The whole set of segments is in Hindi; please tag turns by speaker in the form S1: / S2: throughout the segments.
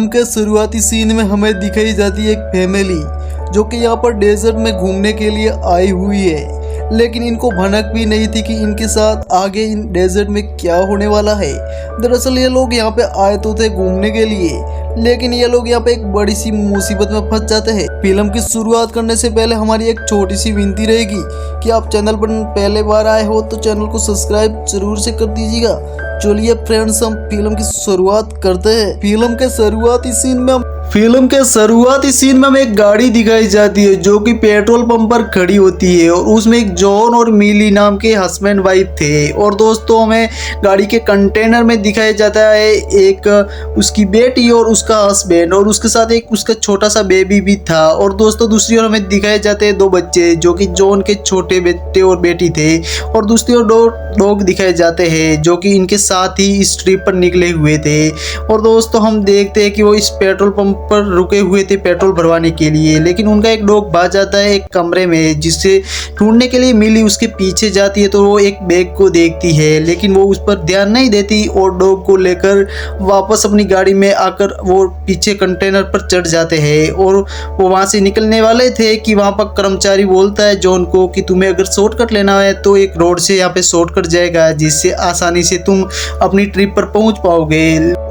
S1: उनके शुरुआती सीन में हमें दिखाई जाती है एक फैमिली जो कि यहाँ पर डेजर्ट में घूमने के लिए आई हुई है, लेकिन इनको भनक भी नहीं थी कि इनके साथ आगे इन डेजर्ट में क्या होने वाला है। दरअसल ये लोग यहाँ पे आए तो थे घूमने के लिए, लेकिन ये लोग यहाँ पे एक बड़ी सी मुसीबत में फंस जाते हैं। फिल्म की शुरुआत करने से पहले हमारी एक छोटी सी विनती रहेगी कि आप चैनल पर पहले बार आए हो तो चैनल को सब्सक्राइब जरूर से कर दीजिएगा। चलिए फ्रेंड्स, हम फिल्म की शुरुआत करते हैं। फिल्म के शुरुआती सीन में हमें एक गाड़ी दिखाई जाती है जो कि पेट्रोल पंप पर खड़ी होती है और उसमें एक जॉन और मिली नाम के हस्बैंड वाइफ थे। और दोस्तों हमें गाड़ी के कंटेनर में दिखाया जाता है एक उसकी बेटी और उसका हस्बैंड, और उसके साथ एक उसका छोटा सा बेबी भी था। और दोस्तों दूसरी ओर हमें दिखाए जाते हैं दो बच्चे जो कि जॉन के छोटे बेटे और बेटी थे, और दूसरी ओर दो लोग दिखाए जाते हैं जो कि इनके साथ ही इस ट्रिप पर निकले हुए थे। और दोस्तों हम देखते हैं कि वो इस पेट्रोल पंप पर रुके हुए थे पेट्रोल भरवाने के लिए, लेकिन उनका एक डॉग भाग जाता है एक कमरे में, जिससे ढूंढने के लिए मिली उसके पीछे जाती है। तो वो एक बैग को देखती है लेकिन वो उस पर ध्यान नहीं देती और डॉग को लेकर वापस अपनी गाड़ी में आकर वो पीछे कंटेनर पर चढ़ जाते हैं। और वो वहां से निकलने वाले थे कि वहां पर कर्मचारी बोलता है जॉन को कि तुम्हें अगर शॉर्टकट लेना है तो एक रोड से यहाँ पे शॉर्टकट जाएगा, जिससे आसानी से तुम अपनी ट्रिप पर पहुंच पाओगे।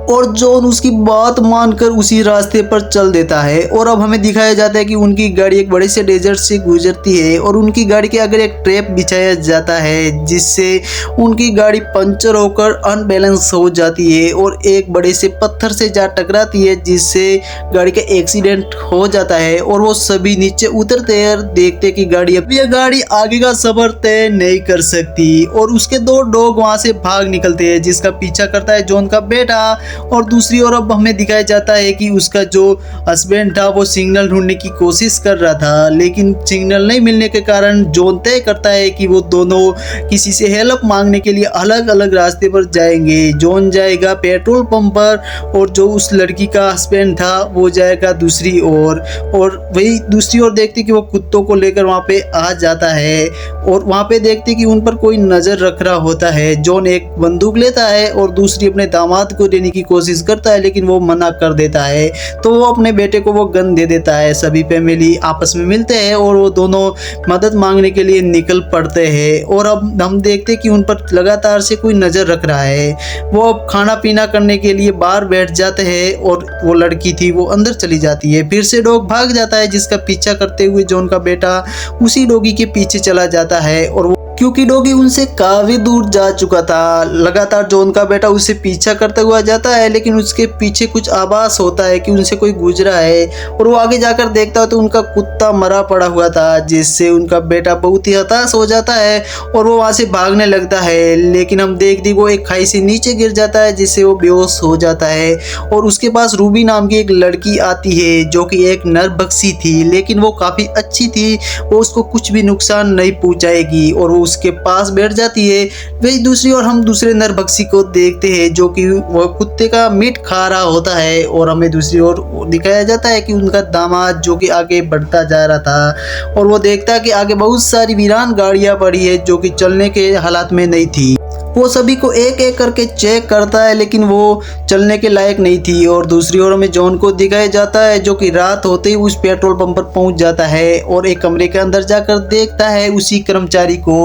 S1: और जॉन उसकी बात मानकर उसी रास्ते पर चल देता है। और अब हमें दिखाया जाता है कि उनकी गाड़ी एक बड़े से डेजर्ट से गुजरती है और उनकी गाड़ी के आगे एक ट्रैप बिछाया जाता है, जिससे उनकी गाड़ी पंचर होकर अनबैलेंस हो जाती है और एक बड़े से पत्थर से जा टकराती है, जिससे गाड़ी का एक्सीडेंट हो जाता है। और वो सभी नीचे उतरते हैं और देखते कि ये गाड़ी आगे का सफर तय नहीं कर सकती। और उसके दो डॉग वहां से भाग निकलते हैं, जिसका पीछा करता है जॉन का बेटा। और दूसरी ओर अब हमें दिखाया जाता है कि उसका जो हस्बैंड था वो सिग्नल ढूंढने की कोशिश कर रहा था, लेकिन सिग्नल नहीं मिलने के कारण जॉन तय करता है कि वो दोनों किसी से हेल्प मांगने के लिए अलग अलग रास्ते पर जाएंगे। जॉन जाएगा पेट्रोल पंप पर और जो उस लड़की का हस्बैंड था वो जाएगा दूसरी ओर। और वही दूसरी ओर देखते कि वो कुत्तों को लेकर वहाँ पे आ जाता है और वहाँ पे देखते कि उन पर कोई नजर रख रहा होता है। जॉन एक बंदूक लेता है और दूसरी अपने दामाद को देने की कोशिश करता है, लेकिन वो मना कर देता है। तो वो अपने बेटे को वो गन दे देता है। सभी फैमिली आपस में मिलते हैं और वो दोनों मदद मांगने के लिए निकल पड़ते हैं। और अब हम देखते हैं कि उन पर लगातार से कोई नजर रख रहा है। वो अब खाना पीना करने के लिए बाहर बैठ जाते हैं और वो लड़की थी वो अंदर चली जाती है। फिर से डॉग भाग जाता है, जिसका पीछा करते हुए जॉन का बेटा उसी डॉगी के पीछे चला जाता है। और क्योंकि डॉगी उनसे काफी दूर जा चुका था, लगातार जॉन का बेटा उससे पीछा करता हुआ जाता है, लेकिन उसके पीछे कुछ आभास होता है कि उनसे कोई गुजरा है। और वो आगे जाकर देखता है तो उनका कुत्ता मरा पड़ा हुआ था, जिससे उनका बेटा बहुत ही हताश हो जाता है और वो वहां से भागने लगता है। लेकिन हम देखते वो एक खाई से नीचे गिर जाता है, जिससे वो बेहोश हो जाता है। और उसके पास रूबी नाम की एक लड़की आती है जो कि एक नरभक्षी थी, लेकिन वो काफी अच्छी थी, वो उसको कुछ भी नुकसान नहीं पहुंचाएगी। और वो उसके पास बैठ जाती है। वही दूसरी ओर हम दूसरे नरभक्षी को देखते हैं जो कि वो कुत्ते का मीट खा रहा होता है। और हमें दूसरी ओर दिखाया जाता है कि उनका दामाद जो कि आगे बढ़ता जा रहा था और वो देखता है कि आगे बहुत सारी वीरान गाड़ियां पड़ी है जो कि चलने के हालात में नहीं थी। वो सभी को एक एक करके चेक करता है, लेकिन वो चलने के लायक नहीं थी। और दूसरी ओर हमें जॉन को दिखाया जाता है जो कि रात होते ही उस पेट्रोल पंप पर पहुंच जाता है और एक कमरे के अंदर जाकर देखता है उसी कर्मचारी को।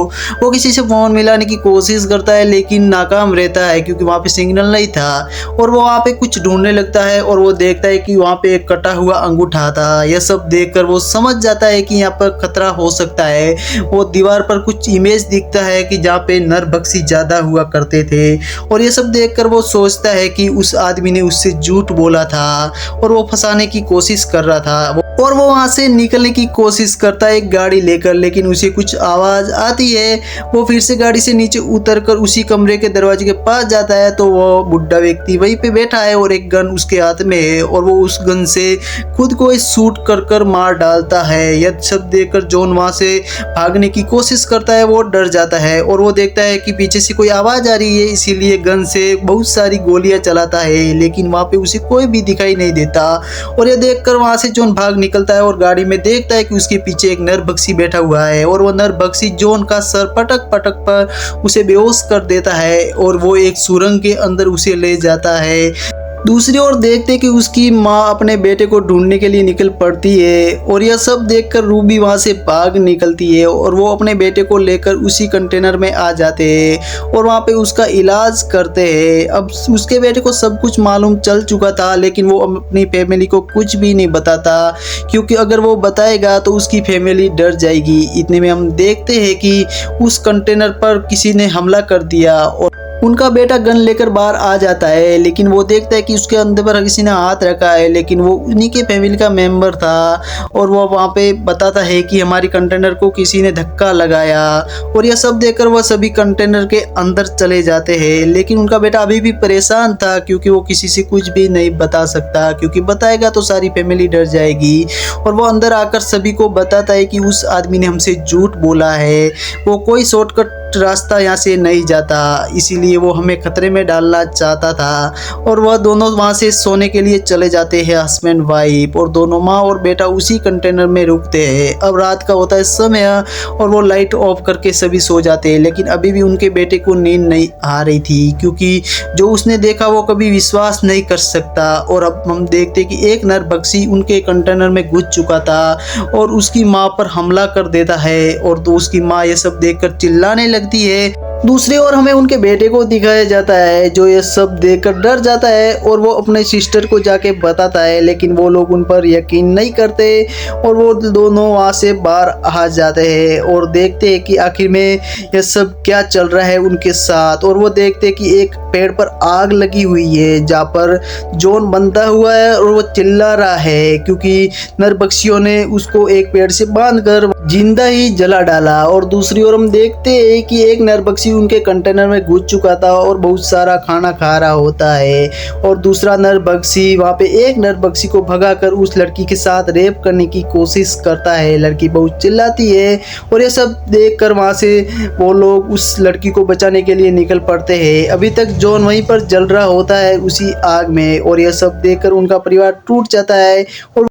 S1: वो किसी से फोन मिलाने की कोशिश करता है लेकिन नाकाम रहता है क्योंकि वहाँ पे सिग्नल नहीं था। और वो वहाँ पे कुछ ढूंढने लगता है और वो देखता है कि वहाँ पे एक कटा हुआ अंगूठा था। यह सब देखकर वो समझ जाता है कि यहाँ पर खतरा हो सकता है। वो दीवार पर कुछ इमेज दिखता है कि जहाँ पे नरभक्षी ज्यादा हुआ करते थे। और ये सब देखकर वो सोचता है कि उस आदमी ने उससे झूठ बोला था और वो फंसाने की कोशिश कर रहा था। और वो वहां से निकलने की कोशिश करता है एक गाड़ी लेकर, लेकिन उसे कुछ आवाज आती है। वो फिर से गाड़ी से नीचे उतरकर उसी कमरे के दरवाजे के पास जाता है तो वो बुढ़ा व्यक्ति वहीं पे बैठा है और एक गन उसके हाथ में है और वो उस गन से खुद को शूट कर कर मार डालता है। यह सब देखकर जॉन वहां से भागने की कोशिश करता है। वो डर जाता है और वो देखता है कि पीछे से कोई आवाज आ रही है, इसीलिए गन से बहुत सारी गोलियां चलाता है, लेकिन वहां पे उसे कोई भी दिखाई नहीं देता। और ये देखकर वहां से जॉन भाग निकलता है और गाड़ी में देखता है कि उसके पीछे एक नरभक्षी बैठा हुआ है और वो नरभक्षी जॉन का सर पटक पटक पर उसे बेहोश कर देता है और वो एक सुरंग के अंदर उसे ले जाता है। दूसरी ओर देखते कि उसकी माँ अपने बेटे को ढूंढने के लिए निकल पड़ती है और यह सब देखकर रूबी वहाँ से भाग निकलती है और वो अपने बेटे को लेकर उसी कंटेनर में आ जाते हैं और वहाँ पे उसका इलाज करते हैं। अब उसके बेटे को सब कुछ मालूम चल चुका था, लेकिन वो अपनी फैमिली को कुछ भी नहीं बताता, क्योंकि अगर वो बताएगा तो उसकी फैमिली डर जाएगी। इतने में हम देखते हैं कि उस कंटेनर पर किसी ने हमला कर दिया और उनका बेटा गन लेकर बाहर आ जाता है, लेकिन वो देखता है कि उसके अंदर पर किसी ने हाथ रखा है, लेकिन वो उन्हीं के फैमिली का मेंबर था और वो वहाँ पे बताता है कि हमारी कंटेनर को किसी ने धक्का लगाया। और यह सब देखकर वह सभी कंटेनर के अंदर चले जाते हैं, लेकिन उनका बेटा अभी भी परेशान था क्योंकि वो किसी से कुछ भी नहीं बता सकता, क्योंकि बताएगा तो सारी फैमिली डर जाएगी। और वो अंदर आकर सभी को बताता है कि उस आदमी ने हमसे झूठ बोला है, वो कोई शॉर्टकट रास्ता यहाँ से नहीं जाता, इसीलिए वो हमें खतरे में डालना चाहता था। और वह दोनों वहाँ से सोने के लिए चले जाते हैं, हस्बैंड वाइफ, और दोनों माँ और बेटा उसी कंटेनर में रुकते हैं। अब रात का होता है समय और वो लाइट ऑफ करके सभी सो जाते हैं, लेकिन अभी भी उनके बेटे को नींद नहीं आ रही थी, क्योंकि जो उसने देखा वो कभी विश्वास नहीं कर सकता। और अब हम देखते कि एक नरभक्षी उनके कंटेनर में घुस चुका था और उसकी माँ पर हमला कर देता है और तो उसकी माँ ये सब देखकर चिल्लाने लगती है। दूसरी ओर हमें उनके बेटे को दिखाया जाता है जो ये सब देखकर डर जाता है और वो अपने सिस्टर को जाके बताता है, लेकिन वो लोग उन पर यकीन नहीं करते और वो दोनों वहाँ से बाहर आ जाते हैं और देखते हैं कि आखिर में यह सब क्या चल रहा है उनके साथ। और वो देखते हैं कि एक पेड़ पर आग लगी हुई है जहाँ पर जॉन बंधा हुआ है और वो चिल्ला रहा है, क्योंकि नरभक्षियों ने उसको एक पेड़ से बांधकर जिंदा ही जला डाला। और दूसरी ओर हम देखते हैं कि एक नरभक्षी उनके कंटेनर में घुस चुका था और बहुत सारा खाना खा रहा होता है और दूसरा नरभक्षी वहाँ पे एक नरभक्षी को भगाकर उस लड़की के साथ रेप करने की कोशिश करता है। लड़की बहुत चिल्लाती है और ये सब देखकर वहाँ से वो लोग उस लड़की को बचाने के लिए निकल पड़ते हैं। अभी तक जॉन वहीं पर जल रहा होता है उसी आग में और यह सब देखकर उनका परिवार टूट जाता है और